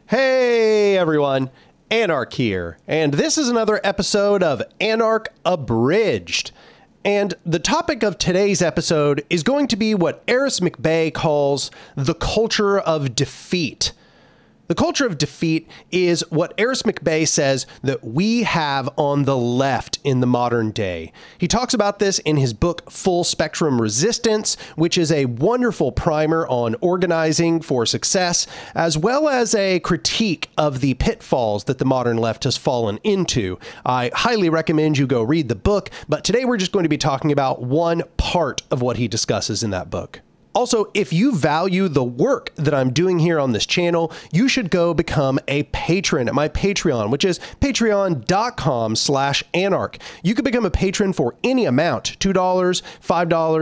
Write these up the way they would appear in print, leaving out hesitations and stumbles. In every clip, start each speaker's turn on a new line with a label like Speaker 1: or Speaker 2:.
Speaker 1: Hey everyone, Anarch here, and this is another episode of Anarch Abridged. And the topic of today's episode is going to be what Aric McBay calls the culture of defeat. The culture of defeat is what Aric McBay says that we have on the left in the modern day. He talks about this in his book, Full Spectrum Resistance, which is a wonderful primer on organizing for success, as well as a critique of the pitfalls that the modern left has fallen into. I highly recommend you go read the book, but today we're just going to be talking about one part of what he discusses in that book. Also, if you value the work that I'm doing here on this channel, you should go become a patron at my Patreon, which is patreon.com/anarch. You could become a patron for any amount, $2, $5,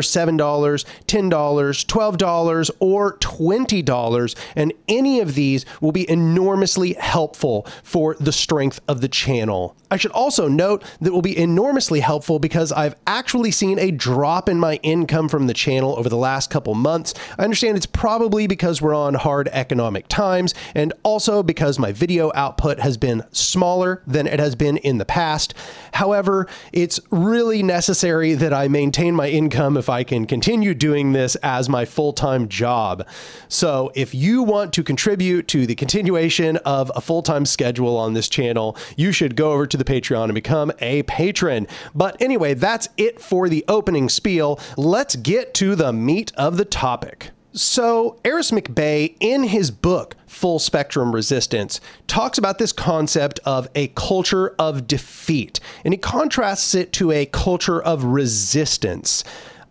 Speaker 1: $7, $10, $12, or $20, and any of these will be enormously helpful for the strength of the channel. I should also note that it will be enormously helpful because I've actually seen a drop in my income from the channel over the last couple months. I understand it's probably because we're on hard economic times, and also because my video output has been smaller than it has been in the past. However, it's really necessary that I maintain my income if I can continue doing this as my full-time job. So if you want to contribute to the continuation of a full-time schedule on this channel, you should go over to the Patreon and become a patron. But anyway, that's it for the opening spiel. Let's get to the meat of the topic. So Aric McBay, in his book, Full Spectrum Resistance, talks about this concept of a culture of defeat, and he contrasts it to a culture of resistance.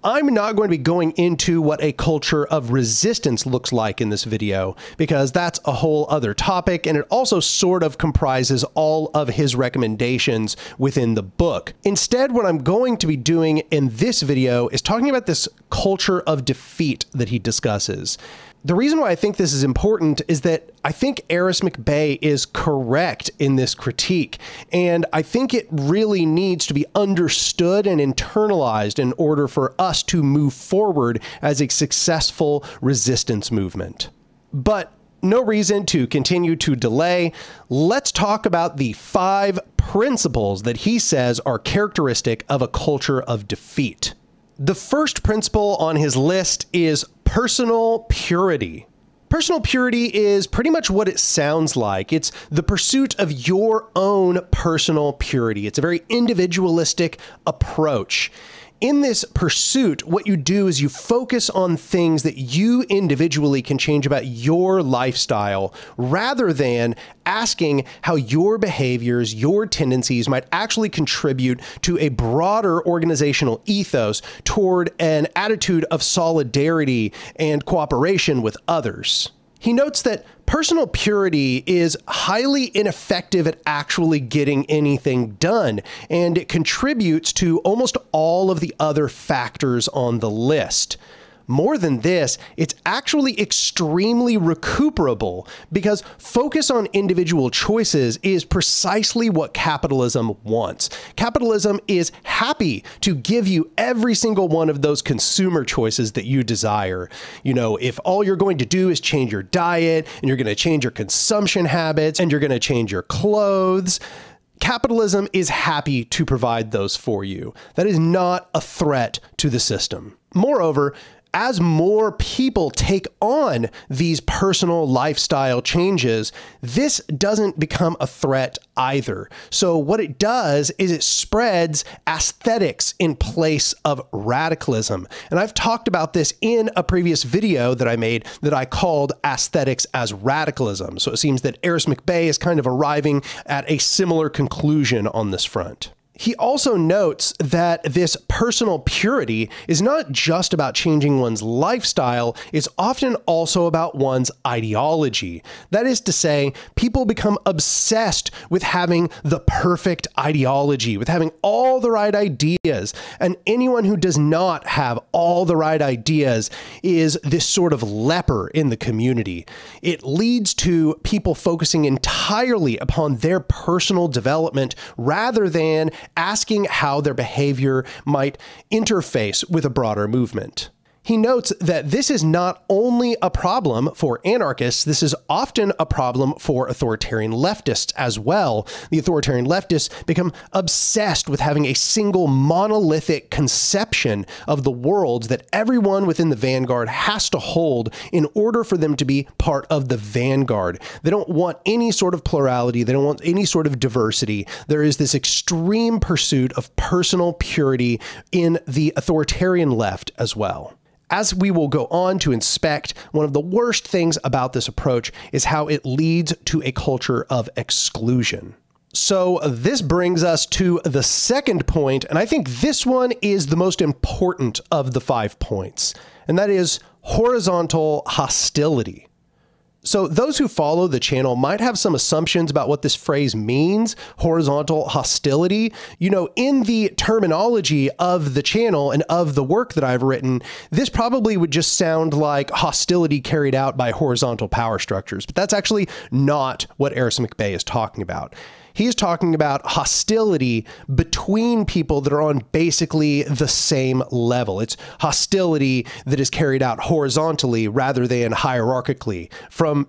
Speaker 1: I'm not going to be going into what a culture of resistance looks like in this video, because that's a whole other topic, and it also sort of comprises all of his recommendations within the book. Instead, what I'm going to be doing in this video is talking about this culture of defeat that he discusses. The reason why I think this is important is that I think Aric McBay is correct in this critique, and I think it really needs to be understood and internalized in order for us to move forward as a successful resistance movement. But no reason to continue to delay. Let's talk about the 5 principles that he says are characteristic of a culture of defeat. The first principle on his list is personal purity. Personal purity is pretty much what it sounds like. It's the pursuit of your own personal purity. It's a very individualistic approach. In this pursuit, what you do is you focus on things that you individually can change about your lifestyle, rather than asking how your behaviors, your tendencies might actually contribute to a broader organizational ethos toward an attitude of solidarity and cooperation with others. He notes that personal purity is highly ineffective at actually getting anything done, and it contributes to almost all of the other factors on the list. More than this, it's actually extremely recuperable, because focus on individual choices is precisely what capitalism wants. Capitalism is happy to give you every single one of those consumer choices that you desire. You know, if all you're going to do is change your diet, and you're going to change your consumption habits, and you're going to change your clothes, capitalism is happy to provide those for you. That is not a threat to the system. Moreover, as more people take on these personal lifestyle changes, this doesn't become a threat either. So what it does is it spreads aesthetics in place of radicalism. And I've talked about this in a previous video that I made that I called Aesthetics as Radicalism. So it seems that Aric McBay is kind of arriving at a similar conclusion on this front. He also notes that this personal purity is not just about changing one's lifestyle, it's often also about one's ideology. That is to say, people become obsessed with having the perfect ideology, with having all the right ideas, and anyone who does not have all the right ideas is this sort of leper in the community. It leads to people focusing entirely upon their personal development rather than asking how their behavior might interface with a broader movement. He notes that this is not only a problem for anarchists, this is often a problem for authoritarian leftists as well. The authoritarian leftists become obsessed with having a single monolithic conception of the world that everyone within the vanguard has to hold in order for them to be part of the vanguard. They don't want any sort of plurality. They don't want any sort of diversity. There is this extreme pursuit of personal purity in the authoritarian left as well. As we will go on to inspect, one of the worst things about this approach is how it leads to a culture of exclusion. So this brings us to the second point, and I think this one is the most important of the 5 points, and that is horizontal hostility. So those who follow the channel might have some assumptions about what this phrase means, horizontal hostility. You know, in the terminology of the channel and of the work that I've written, this probably would just sound like hostility carried out by horizontal power structures, but that's actually not what Aric McBay is talking about. He is talking about hostility between people that are on basically the same level. It's hostility that is carried out horizontally rather than hierarchically,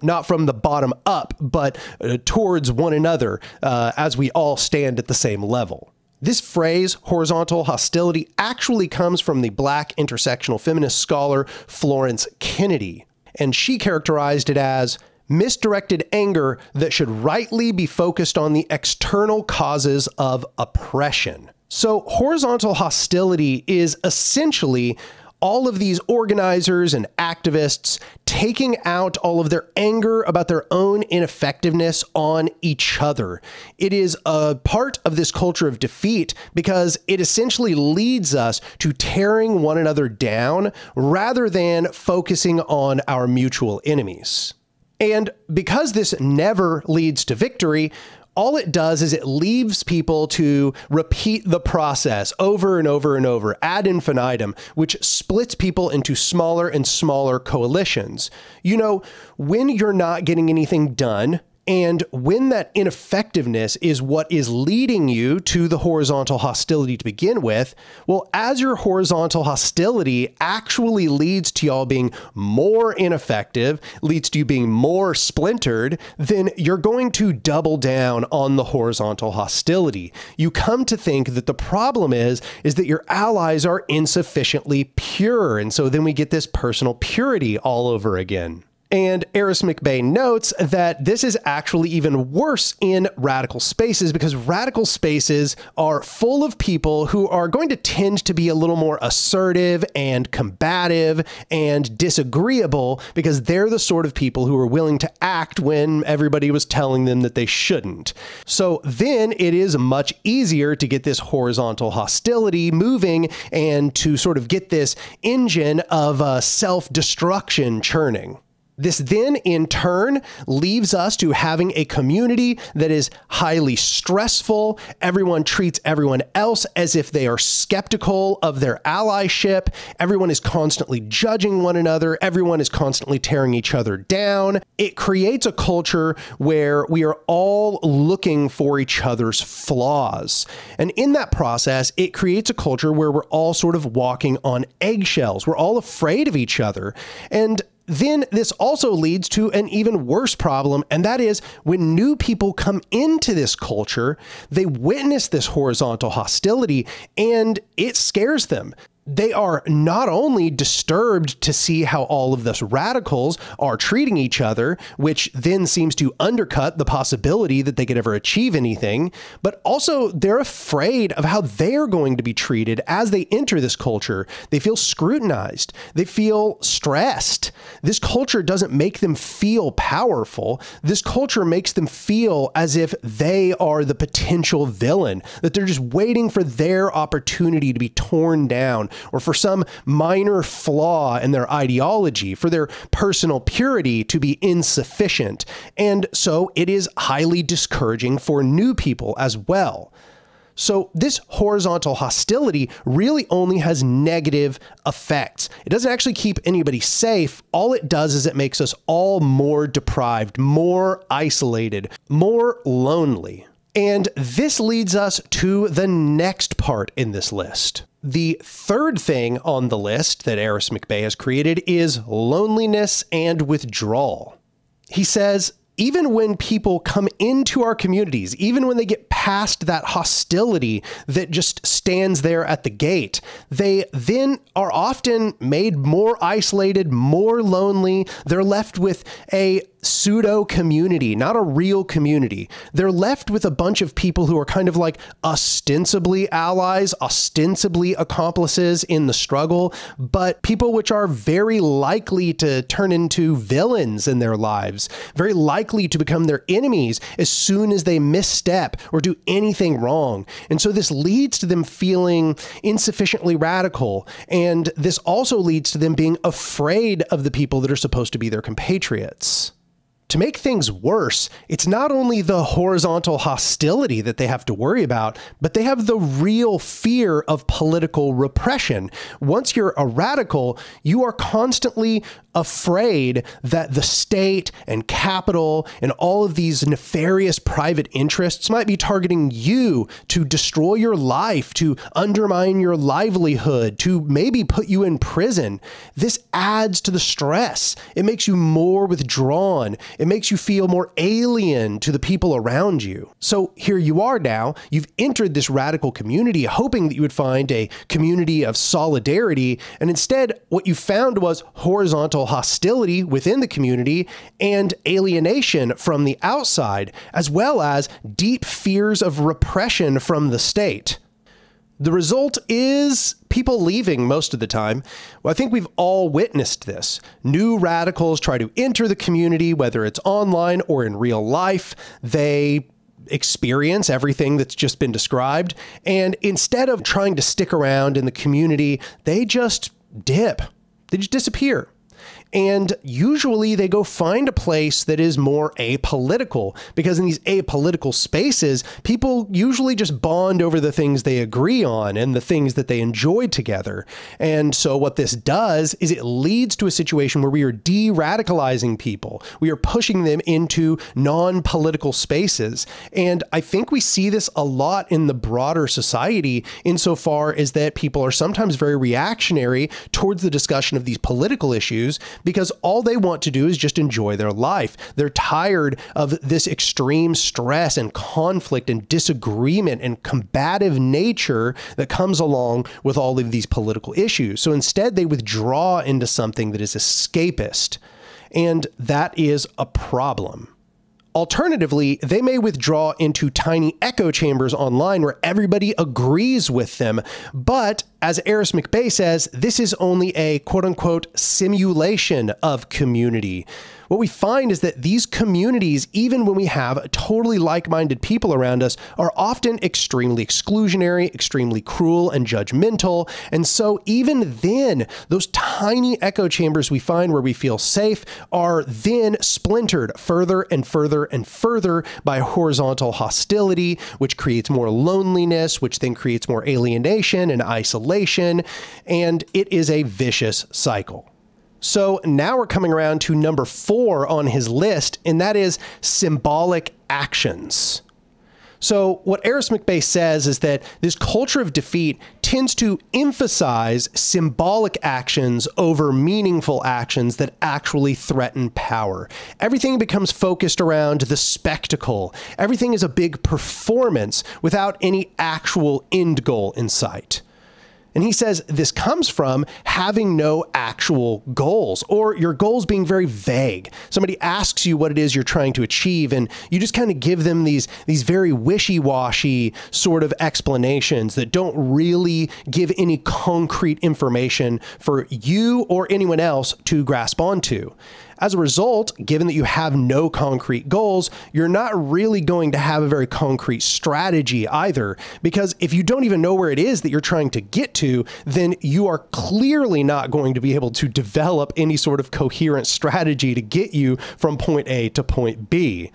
Speaker 1: not from the bottom up, but towards one another as we all stand at the same level. This phrase, horizontal hostility, actually comes from the Black intersectional feminist scholar Florence Kennedy, and she characterized it as misdirected anger that should rightly be focused on the external causes of oppression. So horizontal hostility is essentially all of these organizers and activists taking out all of their anger about their own ineffectiveness on each other. It is a part of this culture of defeat because it essentially leads us to tearing one another down rather than focusing on our mutual enemies. And because this never leads to victory, all it does is it leaves people to repeat the process over and over and over ad infinitum, which splits people into smaller and smaller coalitions. You know, when you're not getting anything done, and when that ineffectiveness is what is leading you to the horizontal hostility to begin with, well, as your horizontal hostility actually leads to y'all being more ineffective, leads to you being more splintered, then you're going to double down on the horizontal hostility. You come to think that the problem is that your allies are insufficiently pure. And so then we get this personal purity all over again. And Aric McBay notes that this is actually even worse in radical spaces because radical spaces are full of people who are going to tend to be a little more assertive and combative and disagreeable because they're the sort of people who are willing to act when everybody was telling them that they shouldn't. So then it is much easier to get this horizontal hostility moving and to sort of get this engine of self-destruction churning. This then, in turn, leaves us to having a community that is highly stressful. Everyone treats everyone else as if they are skeptical of their allyship. Everyone is constantly judging one another. Everyone is constantly tearing each other down. It creates a culture where we are all looking for each other's flaws. And in that process, it creates a culture where we're all sort of walking on eggshells. We're all afraid of each other. And then this also leads to an even worse problem, and that is when new people come into this culture, they witness this horizontal hostility, and it scares them. They are not only disturbed to see how all of those radicals are treating each other, which then seems to undercut the possibility that they could ever achieve anything, but also they're afraid of how they're going to be treated as they enter this culture. They feel scrutinized. They feel stressed. This culture doesn't make them feel powerful. This culture makes them feel as if they are the potential villain, that they're just waiting for their opportunity to be torn down, or for some minor flaw in their ideology, for their personal purity to be insufficient. And so it is highly discouraging for new people as well. So this horizontal hostility really only has negative effects. It doesn't actually keep anybody safe. All it does is it makes us all more deprived, more isolated, more lonely. And this leads us to the next part in this list. The third thing on the list that Aric McBay has created is loneliness and withdrawal. He says, even when people come into our communities, even when they get past that hostility that just stands there at the gate, they then are often made more isolated, more lonely. They're left with a pseudo community, not a real community. They're left with a bunch of people who are kind of like ostensibly allies, ostensibly accomplices in the struggle, but people which are very likely to turn into villains in their lives, very likely to become their enemies as soon as they misstep or do anything wrong. And so this leads to them feeling insufficiently radical. And this also leads to them being afraid of the people that are supposed to be their compatriots. To make things worse, it's not only the horizontal hostility that they have to worry about, but they have the real fear of political repression. Once you're a radical, you are constantly afraid that the state and capital and all of these nefarious private interests might be targeting you to destroy your life, to undermine your livelihood, to maybe put you in prison. This adds to the stress. It makes you more withdrawn. It makes you feel more alien to the people around you. So here you are now, you've entered this radical community hoping that you would find a community of solidarity, and instead what you found was horizontal hostility within the community and alienation from the outside, as well as deep fears of repression from the state. The result is people leaving most of the time. Well, I think we've all witnessed this. New radicals try to enter the community, whether it's online or in real life. They experience everything that's just been described. And instead of trying to stick around in the community, they just dip. They just disappear. And usually they go find a place that is more apolitical, because in these apolitical spaces, people usually just bond over the things they agree on and the things that they enjoy together. And so what this does is it leads to a situation where we are de-radicalizing people. We are pushing them into non-political spaces. And I think we see this a lot in the broader society insofar as that people are sometimes very reactionary towards the discussion of these political issues, because all they want to do is just enjoy their life. They're tired of this extreme stress and conflict and disagreement and combative nature that comes along with all of these political issues. So instead, they withdraw into something that is escapist, and that is a problem. Alternatively, they may withdraw into tiny echo chambers online where everybody agrees with them. But as Aric McBay says, this is only a quote-unquote simulation of community. What we find is that these communities, even when we have totally like-minded people around us, are often extremely exclusionary, extremely cruel and judgmental. And so even then, those tiny echo chambers we find where we feel safe are then splintered further and further and further by horizontal hostility, which creates more loneliness, which then creates more alienation and isolation. And it is a vicious cycle. So now we're coming around to number 4 on his list, and that is symbolic actions. So what Aric McBay says is that this culture of defeat tends to emphasize symbolic actions over meaningful actions that actually threaten power. Everything becomes focused around the spectacle. Everything is a big performance without any actual end goal in sight. And he says this comes from having no actual goals, or your goals being very vague. Somebody asks you what it is you're trying to achieve, and you just kind of give them these very wishy-washy sort of explanations that don't really give any concrete information for you or anyone else to grasp onto. As a result, given that you have no concrete goals, you're not really going to have a very concrete strategy either, because if you don't even know where it is that you're trying to get to, then you are clearly not going to be able to develop any sort of coherent strategy to get you from point A to point B.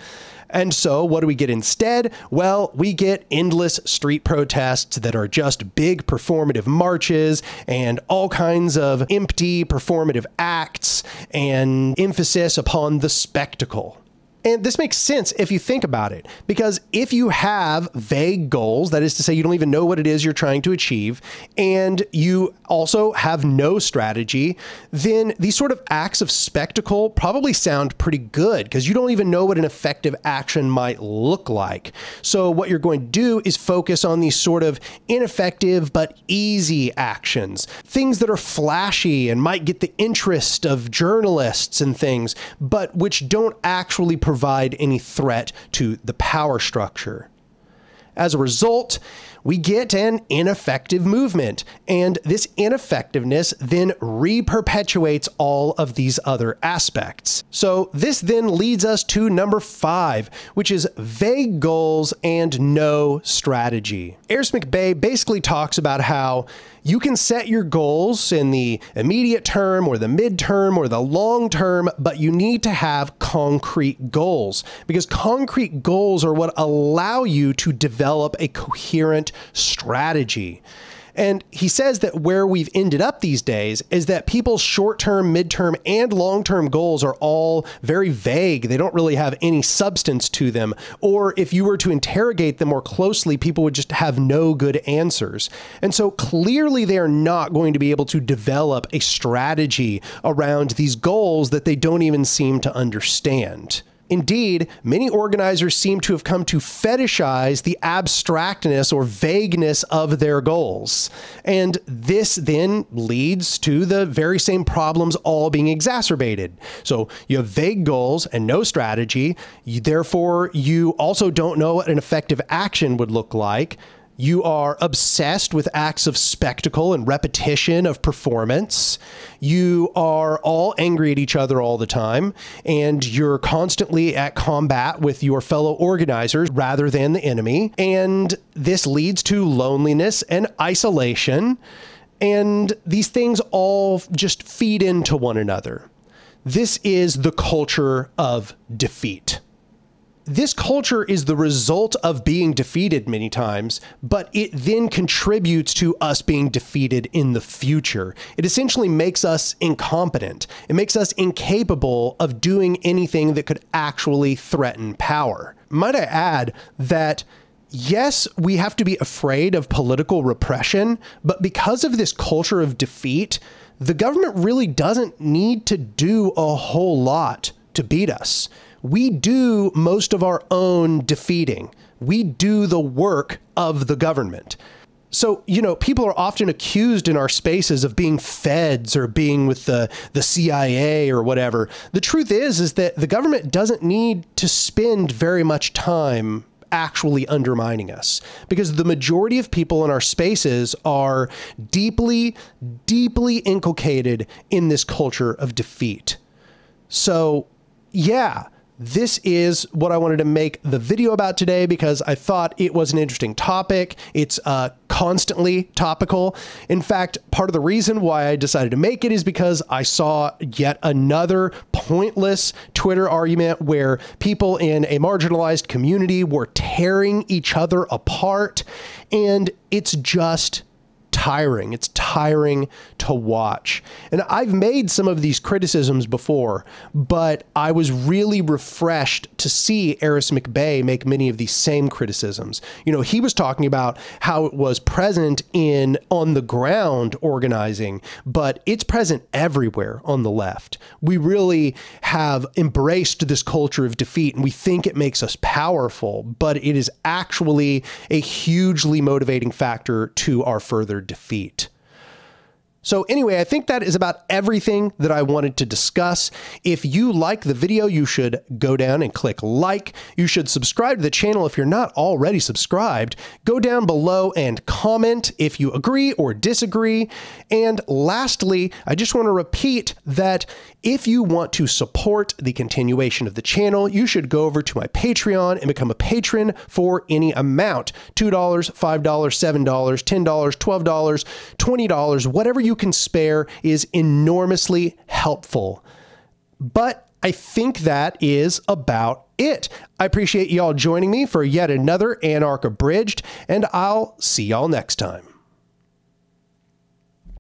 Speaker 1: And so what do we get instead? Well, we get endless street protests that are just big performative marches and all kinds of empty performative acts and emphasis upon the spectacle. And this makes sense if you think about it, because if you have vague goals, that is to say, you don't even know what it is you're trying to achieve, and you also have no strategy, then these sort of acts of spectacle probably sound pretty good because you don't even know what an effective action might look like. So what you're going to do is focus on these sort of ineffective but easy actions, things that are flashy and might get the interest of journalists and things, but which don't actually provide any threat to the power structure. As a result, we get an ineffective movement, and this ineffectiveness then re-perpetuates all of these other aspects. So this then leads us to number 5, which is vague goals and no strategy. Aric McBay basically talks about how you can set your goals in the immediate term or the midterm or the long term, but you need to have concrete goals, because concrete goals are what allow you to develop a coherent strategy. And he says that where we've ended up these days is that people's short-term, midterm, and long-term goals are all very vague. They don't really have any substance to them. Or if you were to interrogate them more closely, people would just have no good answers. And so clearly they are not going to be able to develop a strategy around these goals that they don't even seem to understand. Indeed, many organizers seem to have come to fetishize the abstractness or vagueness of their goals. And this then leads to the very same problems all being exacerbated. So you have vague goals and no strategy. Therefore, you also don't know what an effective action would look like. You are obsessed with acts of spectacle and repetition of performance. You are all angry at each other all the time, and you're constantly at combat with your fellow organizers rather than the enemy. And this leads to loneliness and isolation. And these things all just feed into one another. This is the culture of defeat. This culture is the result of being defeated many times, but it then contributes to us being defeated in the future. It essentially makes us incompetent. It makes us incapable of doing anything that could actually threaten power. Might I add that yes, we have to be afraid of political repression, but because of this culture of defeat, the government really doesn't need to do a whole lot to beat us. We do most of our own defeating. We do the work of the government. So, people are often accused in our spaces of being feds or being with the CIA or whatever. The truth is that the government doesn't need to spend very much time actually undermining us, because the majority of people in our spaces are deeply, deeply inculcated in this culture of defeat. So, yeah. This is what I wanted to make the video about today because I thought it was an interesting topic. It's constantly topical. In fact, part of the reason why I decided to make it is because I saw yet another pointless Twitter argument where people in a marginalized community were tearing each other apart, and it's just tiring. It's tiring to watch. And I've made some of these criticisms before, but I was really refreshed to see Aric McBay make many of these same criticisms. He was talking about how it was present in on the ground organizing, but it's present everywhere on the left. We really have embraced this culture of defeat, and we think it makes us powerful, but it is actually a hugely motivating factor to our further defeat. So anyway, I think that is about everything that I wanted to discuss. If you like the video, you should go down and click like. You should subscribe to the channel if you're not already subscribed. Go down below and comment if you agree or disagree. And lastly, I just want to repeat that if you want to support the continuation of the channel, you should go over to my Patreon and become a patron for any amount. $2, $5, $7, $10, $12, $20, whatever you can spare is enormously helpful. But I think that is about it. I appreciate y'all joining me for yet another Anarch Abridged, and I'll see y'all next time.